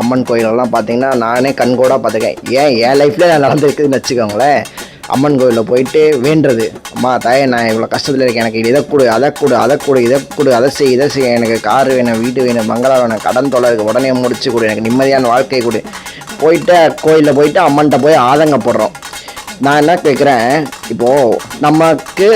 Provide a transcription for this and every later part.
அம்மன் கோயிலெல்லாம் பார்த்தீங்கன்னா நானே கண்கூடாக பார்த்துருக்கேன். ஏன் என் லைஃப்லேயே நான் நடந்துருக்குதுன்னு வச்சுக்கோங்களேன். அம்மன் கோயிலில் போயிட்டு வேண்டுறது, அம்மா தாயே நான் இவ்வளோ கஷ்டத்தில் இருக்கேன், எனக்கு இதை கொடு அதை கொடு அதை கொடு இதை கொடு அதை செய் எனக்கு கார் வேணும், வீடு வேணும், பங்களா வேணும், கடன் தொலை இருக்குது, உடனே முடிச்சு கொடு, எனக்கு நிம்மதியான வாழ்க்கை கொடு. போயிட்டு கோயிலில் போயிட்டு அம்மன்கிட்ட போய் ஆதங்கப்படுறோம். நான் என்ன கேட்குறேன், இப்போது நமக்கு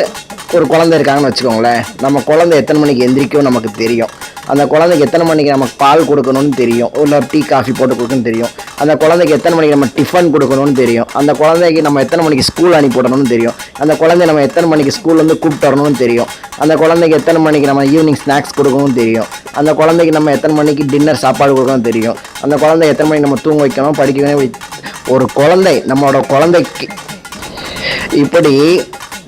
ஒரு குழந்தை இருக்காங்கன்னு வச்சுக்கோங்களேன். நம்ம குழந்தை எத்தனை மணிக்கு எந்திரிக்கும் நமக்கு தெரியும். அந்த குழந்தைக்கு எத்தனை மணிக்கு நமக்கு பால் கொடுக்கணும்னு தெரியும், இல்லை டீ காஃபி போட்டு கொடுக்கணும்னு தெரியும். அந்த குழந்தைக்கு எத்தனை மணிக்கு நம்ம டிஃபன் கொடுக்கணும்னு தெரியும். அந்த குழந்தைக்கு நம்ம எத்தனை மணிக்கு ஸ்கூல் அனுப்பி விடணும்னு தெரியும். அந்த குழந்தைய நம்ம எத்தனை மணிக்கு ஸ்கூல்லேருந்து கூப்பிட்டு வரணும்னு தெரியும். அந்த குழந்தைக்கு எத்தனை மணிக்கு நம்ம ஈவினிங் ஸ்நாக்ஸ் கொடுக்கணும்னு தெரியும். அந்த குழந்தைக்கு நம்ம எத்தனை மணிக்கு டின்னர் சாப்பாடு கொடுக்கணும்னு தெரியும். அந்த குழந்தை எத்தனை மணிக்கு நம்ம தூங்க வைக்கணும், படிக்க வைக்கணும். ஒரு குழந்தை, நம்மளோட குழந்தைக்கு இப்படி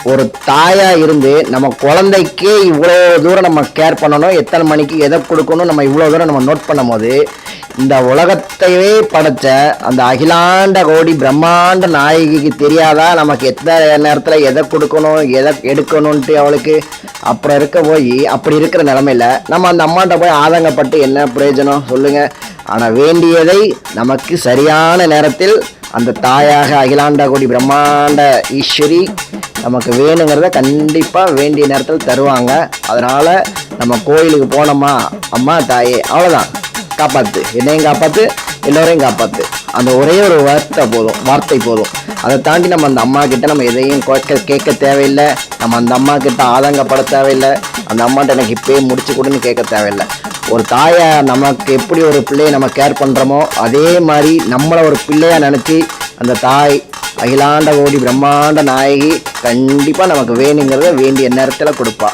ஒரு தாயாக இருந்து நம்ம குழந்தைக்கே இவ்வளோ தூரம் நம்ம கேர் பண்ணணும், எத்தனை மணிக்கு எதை கொடுக்கணும், நம்ம இவ்வளோ தூரம் நம்ம நோட் பண்ணும் போது, இந்த உலகத்தையே படைத்த அந்த அகிலாண்ட கோடி பிரம்மாண்ட நாயகிக்கு தெரியாதா நமக்கு எத்தனை நேரத்தில் எதை கொடுக்கணும் எதை எடுக்கணுன்ட்டு அவளுக்கு? அப்புறம் இருக்க போய் அப்படி இருக்கிற நிலமையில நம்ம அந்த அம்மாட்ட போய் ஆதங்கப்பட்டு என்ன பிரயோஜனம் சொல்லுங்கள்? ஆனால் வேண்டியதை நமக்கு சரியான நேரத்தில் அந்த தாயாக அகிலாண்ட கோடி பிரம்மாண்ட ஈஸ்வரி நமக்கு வேணுங்கிறத கண்டிப்பாக வேண்டிய நேரத்தில் தருவாங்க. அதனால் நம்ம கோயிலுக்கு போனோமா, அம்மா தாயே அவ்வளோதான், காப்பாற்று, என்னையும் காப்பாற்று, எல்லோரையும் காப்பாற்று, அந்த ஒரே ஒரு வார்த்தை போதும். அதை தாண்டி நம்ம அந்த அம்மா கிட்ட நம்ம எதையும் கேட்க தேவையில்லை. நம்ம அந்த அம்மா கிட்ட ஆதங்கப்பட தேவையில்லை. அந்த அம்மாட்ட எனக்கு இப்போயே முடிச்சு கொடுன்னு கேட்க தேவையில்லை. ஒரு தாயை நமக்கு எப்படி ஒரு பிள்ளையை நம்ம கேர் பண்ணுறோமோ அதே மாதிரி நம்மளை ஒரு பிள்ளையாக நினச்சி அந்த தாய் அகிலாண்ட கோடி பிரம்மாண்ட நாயகி கண்டிப்பாக நமக்கு வேணுங்கிறத வேண்டிய நேரத்தில் கொடுப்பா.